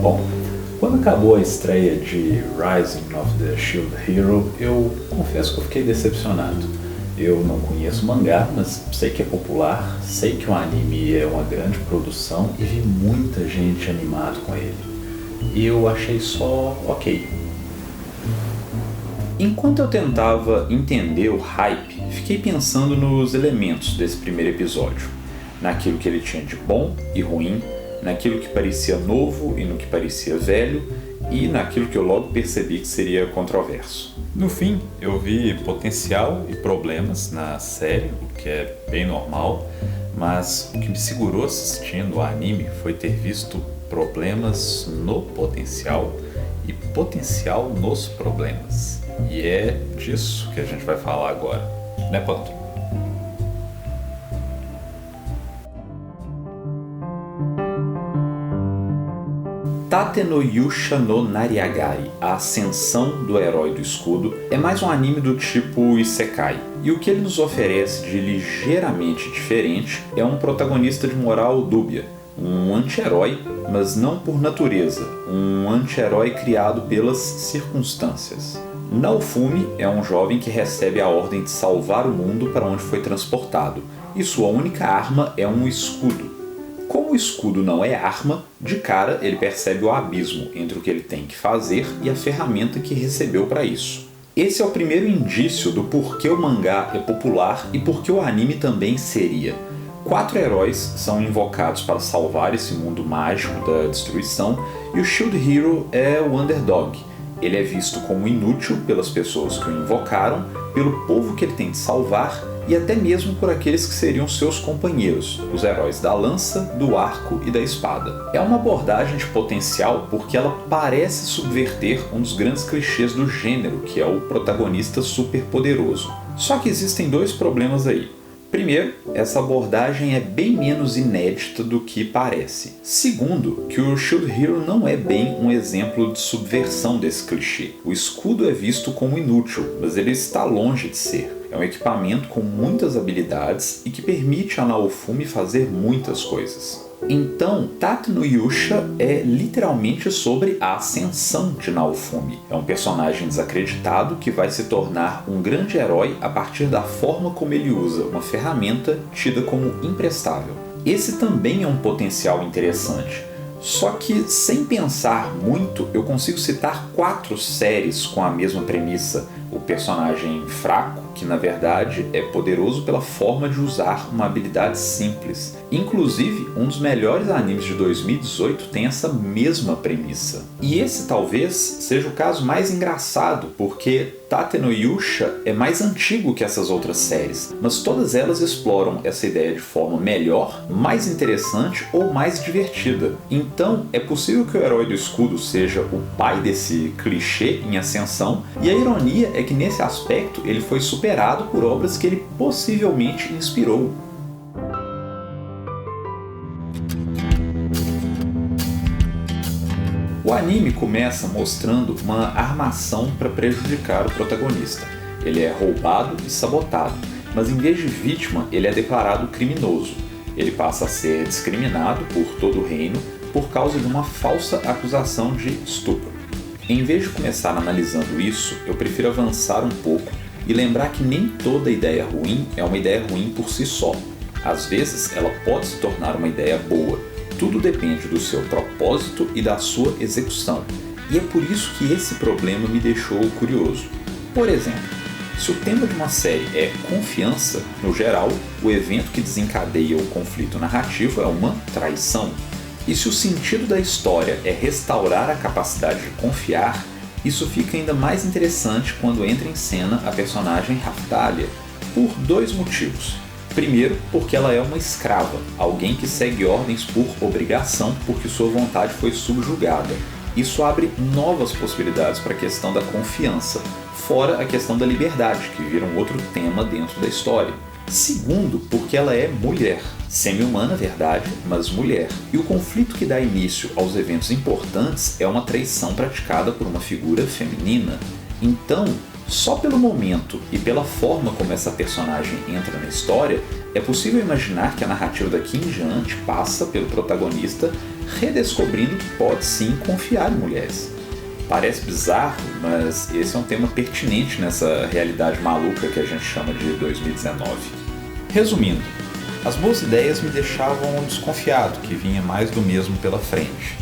Bom, quando acabou a estreia de Rising of the Shield Hero, eu confesso que eu fiquei decepcionado. Eu não conheço o mangá, mas sei que é popular, sei que o anime é uma grande produção e vi muita gente animada com ele. E eu achei só ok. Enquanto eu tentava entender o hype, fiquei pensando nos elementos desse primeiro episódio, naquilo que ele tinha de bom e ruim, naquilo que parecia novo e no que parecia velho, e naquilo que eu logo percebi que seria controverso. No fim, eu vi potencial e problemas na série, o que é bem normal, mas o que me segurou assistindo o anime foi ter visto problemas no potencial e potencial nos problemas. E é disso que a gente vai falar agora, né, Panto? Tate no Yusha no Nariagai, a ascensão do herói do escudo, é mais um anime do tipo Isekai. E o que ele nos oferece de ligeiramente diferente é um protagonista de moral dúbia, um anti-herói, mas não por natureza, um anti-herói criado pelas circunstâncias. Naofumi é um jovem que recebe a ordem de salvar o mundo para onde foi transportado, e sua única arma é um escudo. Como o escudo não é arma, de cara ele percebe o abismo entre o que ele tem que fazer e a ferramenta que recebeu para isso. Esse é o primeiro indício do porquê o mangá é popular e porquê o anime também seria. 4 heróis são invocados para salvar esse mundo mágico da destruição e o Shield Hero é o underdog. Ele é visto como inútil pelas pessoas que o invocaram, pelo povo que ele tem de salvar e até mesmo por aqueles que seriam seus companheiros, os heróis da lança, do arco e da espada. É uma abordagem de potencial porque ela parece subverter um dos grandes clichês do gênero, que é o protagonista superpoderoso. Só que existem 2 problemas aí. Primeiro, essa abordagem é bem menos inédita do que parece. Segundo, que o Shield Hero não é bem um exemplo de subversão desse clichê. O escudo é visto como inútil, mas ele está longe de ser. É um equipamento com muitas habilidades e que permite a Naofumi fazer muitas coisas. Então, Tate no Yusha é literalmente sobre a ascensão de Naofumi. É um personagem desacreditado que vai se tornar um grande herói a partir da forma como ele usa uma ferramenta tida como imprestável. Esse também é um potencial interessante. Só que, sem pensar muito, eu consigo citar 4 séries com a mesma premissa. O personagem fraco, que na verdade é poderoso pela forma de usar uma habilidade simples. Inclusive, um dos melhores animes de 2018 tem essa mesma premissa. E esse talvez seja o caso mais engraçado, porque Tate no Yusha é mais antigo que essas outras séries, mas todas elas exploram essa ideia de forma melhor, mais interessante ou mais divertida. Então, é possível que o herói do escudo seja o pai desse clichê em ascensão, e a ironia é que nesse aspecto ele foi superado por obras que ele possivelmente inspirou. O anime começa mostrando uma armação para prejudicar o protagonista. Ele é roubado e sabotado, mas em vez de vítima, ele é declarado criminoso. Ele passa a ser discriminado por todo o reino por causa de uma falsa acusação de estupro. Em vez de começar analisando isso, eu prefiro avançar um pouco e lembrar que nem toda ideia ruim é uma ideia ruim por si só. Às vezes, ela pode se tornar uma ideia boa. Tudo depende do seu propósito e da sua execução. E é por isso que esse problema me deixou curioso. Por exemplo, se o tema de uma série é confiança, no geral, o evento que desencadeia o conflito narrativo é uma traição. E se o sentido da história é restaurar a capacidade de confiar, isso fica ainda mais interessante quando entra em cena a personagem Raphtalia, por 2 motivos. Primeiro, porque ela é uma escrava, alguém que segue ordens por obrigação porque sua vontade foi subjugada. Isso abre novas possibilidades para a questão da confiança, fora a questão da liberdade, que vira um outro tema dentro da história. Segundo, porque ela é mulher, semi-humana, verdade, mas mulher. E o conflito que dá início aos eventos importantes é uma traição praticada por uma figura feminina. Então, só pelo momento e pela forma como essa personagem entra na história, é possível imaginar que a narrativa daqui em diante passa pelo protagonista redescobrindo que pode sim confiar em mulheres. Parece bizarro, mas esse é um tema pertinente nessa realidade maluca que a gente chama de 2019. Resumindo, as boas ideias me deixavam desconfiado que vinha mais do mesmo pela frente,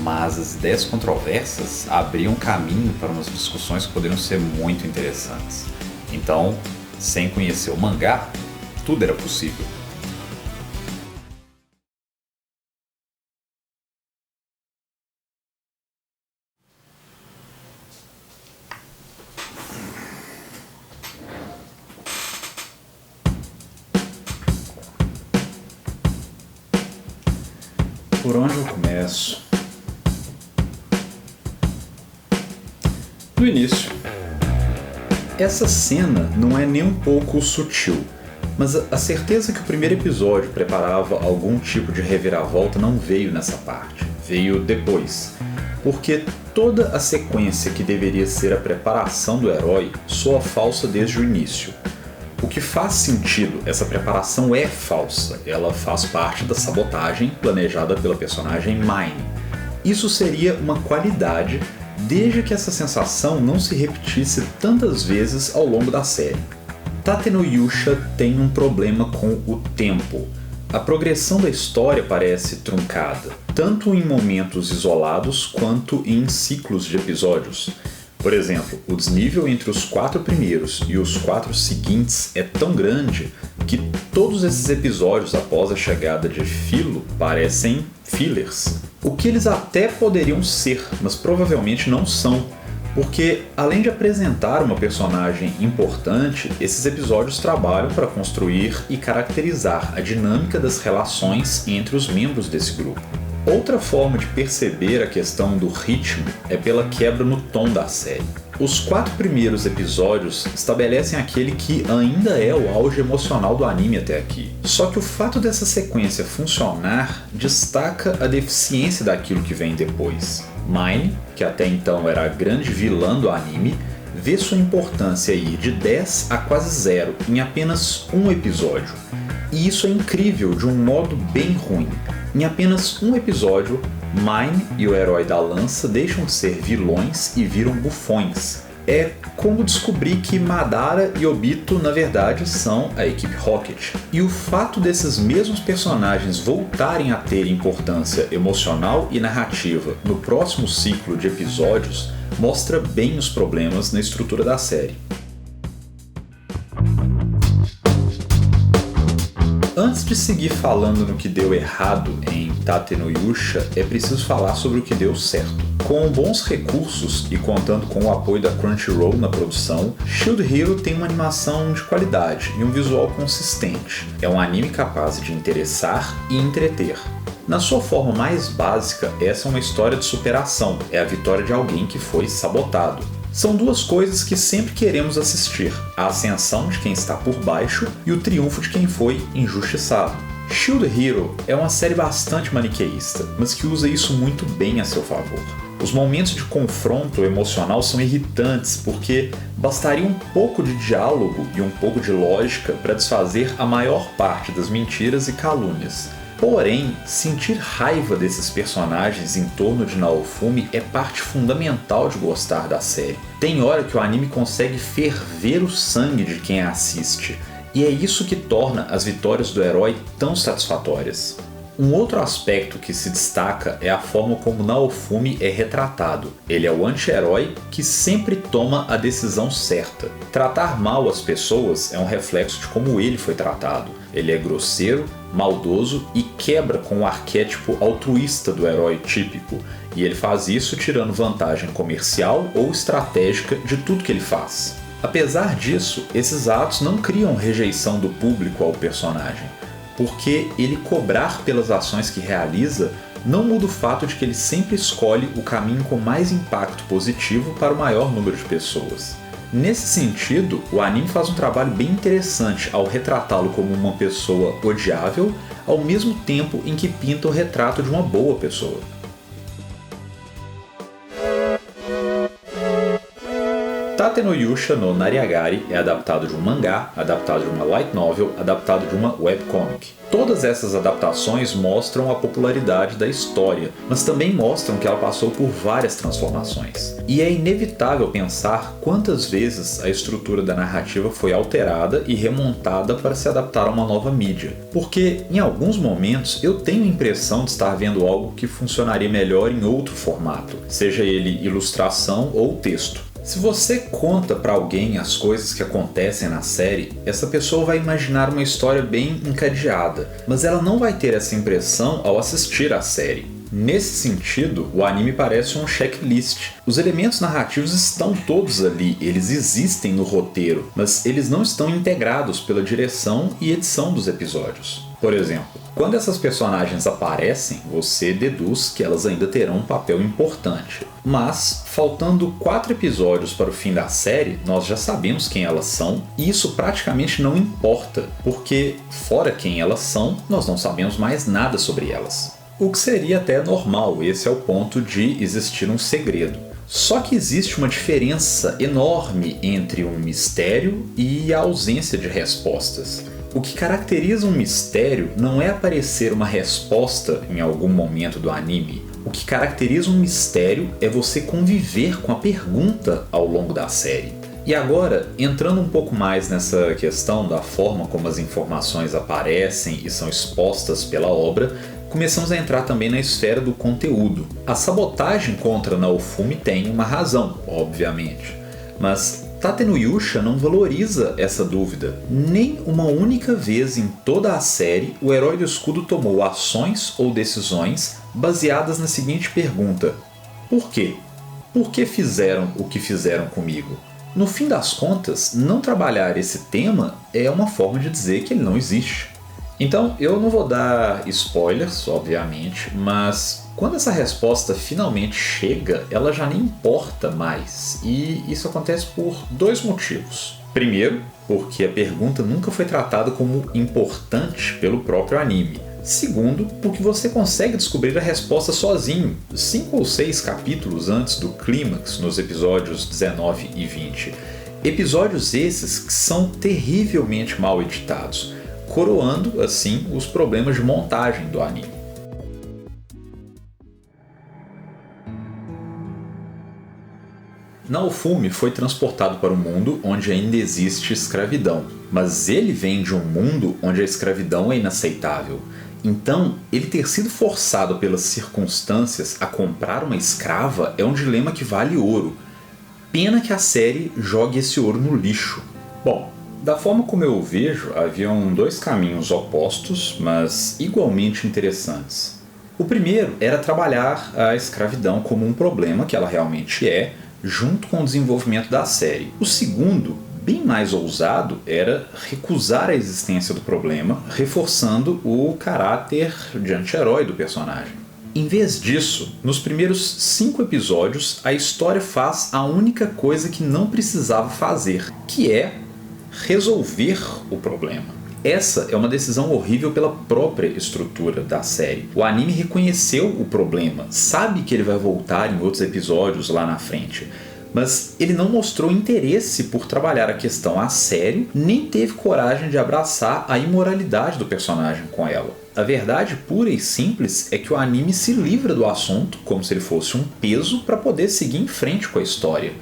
mas as ideias controversas abriam caminho para umas discussões que poderiam ser muito interessantes. Então, sem conhecer o mangá, tudo era possível. Por onde eu começo? No início. Essa cena não é nem um pouco sutil, mas a certeza que o primeiro episódio preparava algum tipo de reviravolta não veio nessa parte, veio depois. Porque toda a sequência que deveria ser a preparação do herói soa falsa desde o início. O que faz sentido, essa preparação é falsa, ela faz parte da sabotagem planejada pela personagem Mine. Isso seria uma qualidade desde que essa sensação não se repetisse tantas vezes ao longo da série. Tate no Yusha tem um problema com o tempo. A progressão da história parece truncada, tanto em momentos isolados quanto em ciclos de episódios. Por exemplo, o desnível entre os 4 primeiros e os 4 seguintes é tão grande que todos esses episódios após a chegada de Philo parecem fillers. O que eles até poderiam ser, mas provavelmente não são, porque além de apresentar uma personagem importante, esses episódios trabalham para construir e caracterizar a dinâmica das relações entre os membros desse grupo. Outra forma de perceber a questão do ritmo é pela quebra no tom da série. Os 4 primeiros episódios estabelecem aquele que ainda é o auge emocional do anime até aqui. Só que o fato dessa sequência funcionar destaca a deficiência daquilo que vem depois. Mine, que até então era a grande vilã do anime, vê sua importância ir de 10 a quase 0 em apenas um episódio. E isso é incrível de um modo bem ruim. Em apenas um episódio, Mine e o herói da lança deixam de ser vilões e viram bufões. É como descobrir que Madara e Obito na verdade são a equipe Rocket. E o fato desses mesmos personagens voltarem a ter importância emocional e narrativa no próximo ciclo de episódios mostra bem os problemas na estrutura da série. Antes de seguir falando no que deu errado em Tate no Yusha, é preciso falar sobre o que deu certo. Com bons recursos e contando com o apoio da Crunchyroll na produção, Shield Hero tem uma animação de qualidade e um visual consistente. É um anime capaz de interessar e entreter. Na sua forma mais básica, essa é uma história de superação, é a vitória de alguém que foi sabotado. São duas coisas que sempre queremos assistir, a ascensão de quem está por baixo e o triunfo de quem foi injustiçado. Shield Hero é uma série bastante maniqueísta, mas que usa isso muito bem a seu favor. Os momentos de confronto emocional são irritantes porque bastaria um pouco de diálogo e um pouco de lógica para desfazer a maior parte das mentiras e calúnias. Porém, sentir raiva desses personagens em torno de Naofumi é parte fundamental de gostar da série. Tem hora que o anime consegue ferver o sangue de quem assiste, e é isso que torna as vitórias do herói tão satisfatórias. Um outro aspecto que se destaca é a forma como Naofumi é retratado. Ele é o anti-herói que sempre toma a decisão certa. Tratar mal as pessoas é um reflexo de como ele foi tratado. Ele é grosseiro, maldoso e quebra com o arquétipo altruísta do herói típico. E ele faz isso tirando vantagem comercial ou estratégica de tudo que ele faz. Apesar disso, esses atos não criam rejeição do público ao personagem, porque ele cobrar pelas ações que realiza não muda o fato de que ele sempre escolhe o caminho com mais impacto positivo para o maior número de pessoas. Nesse sentido, o anime faz um trabalho bem interessante ao retratá-lo como uma pessoa odiável, ao mesmo tempo em que pinta o retrato de uma boa pessoa. Tate no Yusha no Nariagari é adaptado de um mangá, adaptado de uma light novel, adaptado de uma webcomic. Todas essas adaptações mostram a popularidade da história, mas também mostram que ela passou por várias transformações. E é inevitável pensar quantas vezes a estrutura da narrativa foi alterada e remontada para se adaptar a uma nova mídia. Porque, em alguns momentos, eu tenho a impressão de estar vendo algo que funcionaria melhor em outro formato, seja ele ilustração ou texto. Se você conta para alguém as coisas que acontecem na série, essa pessoa vai imaginar uma história bem encadeada, mas ela não vai ter essa impressão ao assistir à série. Nesse sentido, o anime parece um checklist. Os elementos narrativos estão todos ali, eles existem no roteiro, mas eles não estão integrados pela direção e edição dos episódios. Por exemplo, quando essas personagens aparecem, você deduz que elas ainda terão um papel importante. Mas, faltando 4 episódios para o fim da série, nós já sabemos quem elas são, e isso praticamente não importa, porque, fora quem elas são, nós não sabemos mais nada sobre elas. O que seria até normal, esse é o ponto de existir um segredo. Só que existe uma diferença enorme entre um mistério e a ausência de respostas. O que caracteriza um mistério não é aparecer uma resposta em algum momento do anime. O que caracteriza um mistério é você conviver com a pergunta ao longo da série. E agora, entrando um pouco mais nessa questão da forma como as informações aparecem e são expostas pela obra, começamos a entrar também na esfera do conteúdo. A sabotagem contra Naofumi tem uma razão, obviamente, mas Tate no Yusha não valoriza essa dúvida. Nem uma única vez em toda a série o herói do escudo tomou ações ou decisões baseadas na seguinte pergunta: por quê? Por que fizeram o que fizeram comigo? No fim das contas, não trabalhar esse tema é uma forma de dizer que ele não existe. Então, eu não vou dar spoilers, obviamente, mas quando essa resposta finalmente chega, ela já nem importa mais. E isso acontece por 2 motivos. Primeiro, porque a pergunta nunca foi tratada como importante pelo próprio anime. Segundo, porque você consegue descobrir a resposta sozinho, 5 ou 6 capítulos antes do clímax, nos episódios 19 e 20. Episódios esses que são terrivelmente mal editados, coroando, assim, os problemas de montagem do anime. Naofumi foi transportado para um mundo onde ainda existe escravidão, mas ele vem de um mundo onde a escravidão é inaceitável. Então, ele ter sido forçado pelas circunstâncias a comprar uma escrava é um dilema que vale ouro. Pena que a série jogue esse ouro no lixo. Bom, da forma como eu o vejo, haviam 2 caminhos opostos, mas igualmente interessantes. O primeiro era trabalhar a escravidão como um problema, que ela realmente é, junto com o desenvolvimento da série. O segundo, bem mais ousado, era recusar a existência do problema, reforçando o caráter de anti-herói do personagem. Em vez disso, nos primeiros 5 episódios, a história faz a única coisa que não precisava fazer, que é resolver o problema. Essa é uma decisão horrível pela própria estrutura da série. O anime reconheceu o problema, sabe que ele vai voltar em outros episódios lá na frente, mas ele não mostrou interesse por trabalhar a questão a sério, nem teve coragem de abraçar a imoralidade do personagem com ela. A verdade pura e simples é que o anime se livra do assunto como se ele fosse um peso para poder seguir em frente com a história,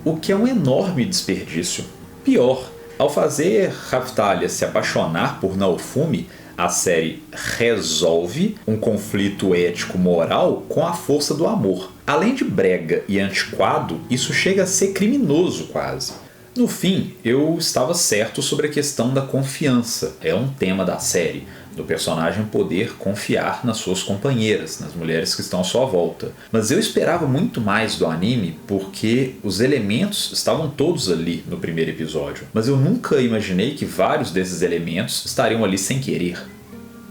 o que é um enorme desperdício. Pior, ao fazer Raphtalia se apaixonar por Naofumi, a série resolve um conflito ético-moral com a força do amor. Além de brega e antiquado, isso chega a ser criminoso quase. No fim, eu estava certo sobre a questão da confiança. É um tema da série, do personagem poder confiar nas suas companheiras, nas mulheres que estão à sua volta. Mas eu esperava muito mais do anime porque os elementos estavam todos ali no primeiro episódio. Mas eu nunca imaginei que vários desses elementos estariam ali sem querer.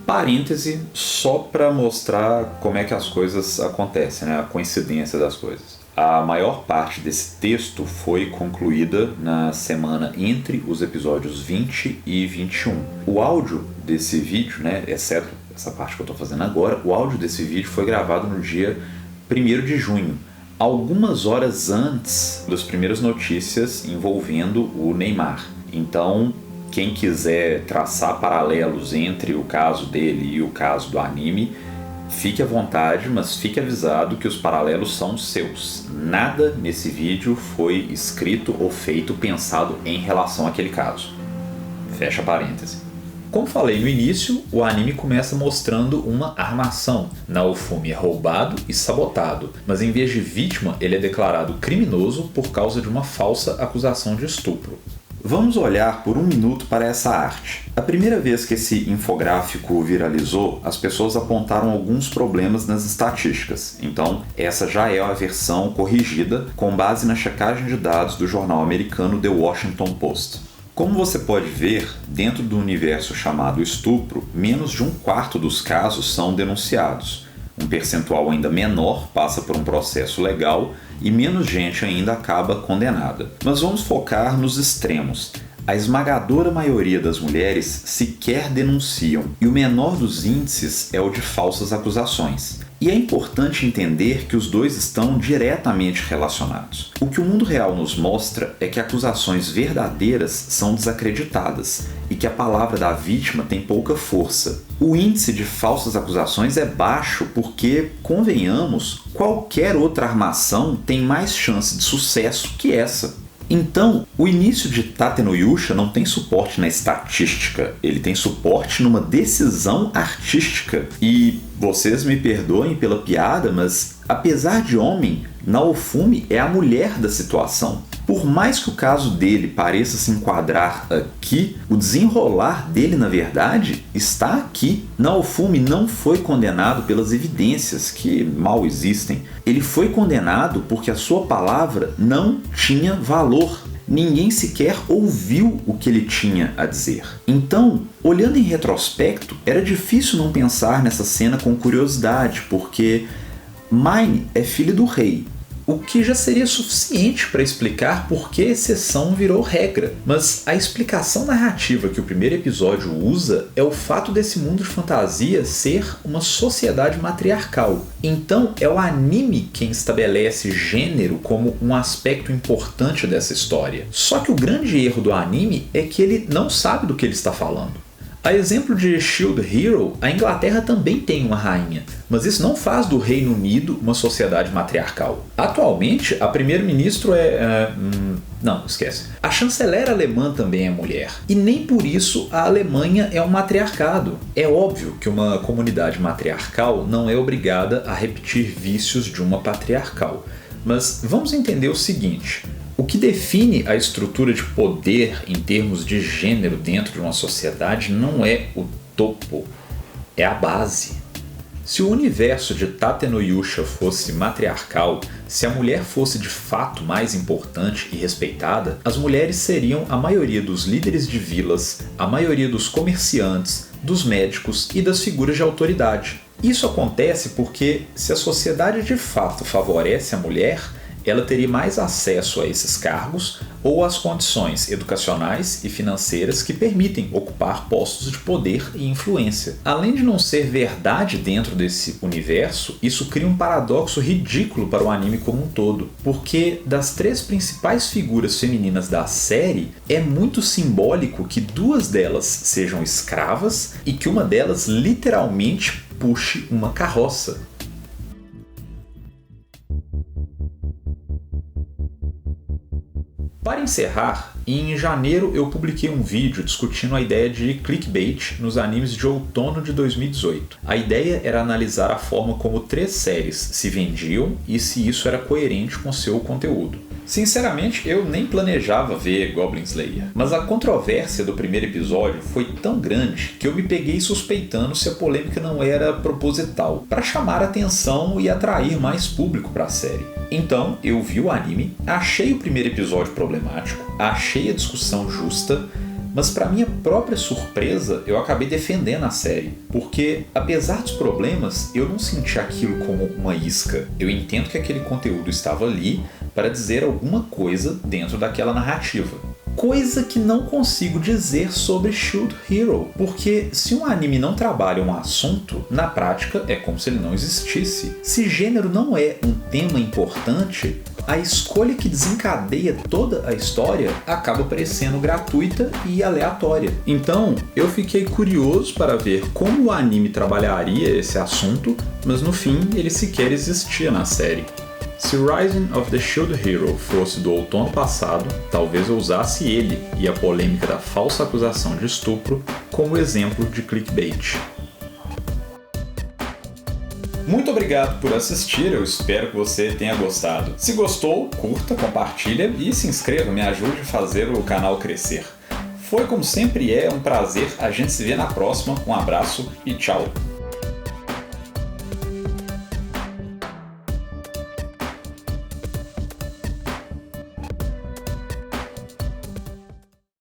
Parêntese, só para mostrar como é que as coisas acontecem, né? A coincidência das coisas. A maior parte desse texto foi concluída na semana entre os episódios 20 e 21. O áudio desse vídeo, né, exceto essa parte que eu estou fazendo agora, o áudio desse vídeo foi gravado no dia 1º de junho. algumas horas antes das primeiras notícias envolvendo o Neymar. Então, quem quiser traçar paralelos entre o caso dele e o caso do anime, fique à vontade, mas fique avisado que os paralelos são seus. Nada nesse vídeo foi escrito ou feito pensado em relação àquele caso. Fecha parêntese. Como falei no início, o anime começa mostrando uma armação. Naofumi é roubado e sabotado, mas em vez de vítima, ele é declarado criminoso por causa de uma falsa acusação de estupro. Vamos olhar por um minuto para essa arte. A primeira vez que esse infográfico viralizou, as pessoas apontaram alguns problemas nas estatísticas. Então, essa já é a versão corrigida com base na checagem de dados do jornal americano The Washington Post. Como você pode ver, dentro do universo chamado estupro, menos de 1/4 dos casos são denunciados. Um percentual ainda menor passa por um processo legal e menos gente ainda acaba condenada. Mas vamos focar nos extremos. A esmagadora maioria das mulheres sequer denunciam, e o menor dos índices é o de falsas acusações. E é importante entender que os dois estão diretamente relacionados. O que o mundo real nos mostra é que acusações verdadeiras são desacreditadas e que a palavra da vítima tem pouca força. O índice de falsas acusações é baixo porque, convenhamos, qualquer outra armação tem mais chance de sucesso que essa. Então, o início de Tate no Yusha não tem suporte na estatística, ele tem suporte numa decisão artística. E vocês me perdoem pela piada, mas apesar de homem, Naofumi é a mulher da situação. Por mais que o caso dele pareça se enquadrar aqui, o desenrolar dele, na verdade, está aqui. Naofumi não foi condenado pelas evidências, que mal existem. Ele foi condenado porque a sua palavra não tinha valor. Ninguém sequer ouviu o que ele tinha a dizer. Então, olhando em retrospecto, era difícil não pensar nessa cena com curiosidade, porque Mine é filha do rei, o que já seria suficiente para explicar por que exceção virou regra. Mas a explicação narrativa que o primeiro episódio usa é o fato desse mundo de fantasia ser uma sociedade matriarcal. Então é o anime quem estabelece gênero como um aspecto importante dessa história. Só que o grande erro do anime é que ele não sabe do que ele está falando. A exemplo de Shield Hero, a Inglaterra também tem uma rainha, mas isso não faz do Reino Unido uma sociedade matriarcal. Atualmente, a primeiro-ministro Não, esquece. A chanceler alemã também é mulher. E nem por isso a Alemanha é um matriarcado. É óbvio que uma comunidade matriarcal não é obrigada a repetir vícios de uma patriarcal. Mas vamos entender o seguinte. O que define a estrutura de poder em termos de gênero dentro de uma sociedade não é o topo, é a base. Se o universo de Tate no Yusha fosse matriarcal, se a mulher fosse de fato mais importante e respeitada, as mulheres seriam a maioria dos líderes de vilas, a maioria dos comerciantes, dos médicos e das figuras de autoridade. Isso acontece porque, se a sociedade de fato favorece a mulher, ela teria mais acesso a esses cargos ou às condições educacionais e financeiras que permitem ocupar postos de poder e influência. Além de não ser verdade dentro desse universo, isso cria um paradoxo ridículo para o anime como um todo, porque das 3 principais figuras femininas da série, é muito simbólico que 2 delas sejam escravas e que uma delas literalmente puxe uma carroça. Para encerrar, em janeiro eu publiquei um vídeo discutindo a ideia de clickbait nos animes de outono de 2018. A ideia era analisar a forma como 3 séries se vendiam e se isso era coerente com seu conteúdo. Sinceramente, eu nem planejava ver Goblin Slayer, mas a controvérsia do primeiro episódio foi tão grande que eu me peguei suspeitando se a polêmica não era proposital, para chamar atenção e atrair mais público para a série. Então, eu vi o anime, achei o primeiro episódio problemático, achei a discussão justa, mas para minha própria surpresa, eu acabei defendendo a série, porque apesar dos problemas, eu não senti aquilo como uma isca. Eu entendo que aquele conteúdo estava ali para dizer alguma coisa dentro daquela narrativa. Coisa que não consigo dizer sobre Shield Hero, porque se um anime não trabalha um assunto, na prática é como se ele não existisse. Se gênero não é um tema importante, a escolha que desencadeia toda a história acaba parecendo gratuita e aleatória. Então, eu fiquei curioso para ver como o anime trabalharia esse assunto, mas no fim ele sequer existia na série. Se Rising of the Shield Hero fosse do outono passado, talvez eu usasse ele e a polêmica da falsa acusação de estupro como exemplo de clickbait. Muito obrigado por assistir, eu espero que você tenha gostado. Se gostou, curta, compartilha e se inscreva, me ajude a fazer o canal crescer. Foi como sempre um prazer, a gente se vê na próxima, um abraço e tchau!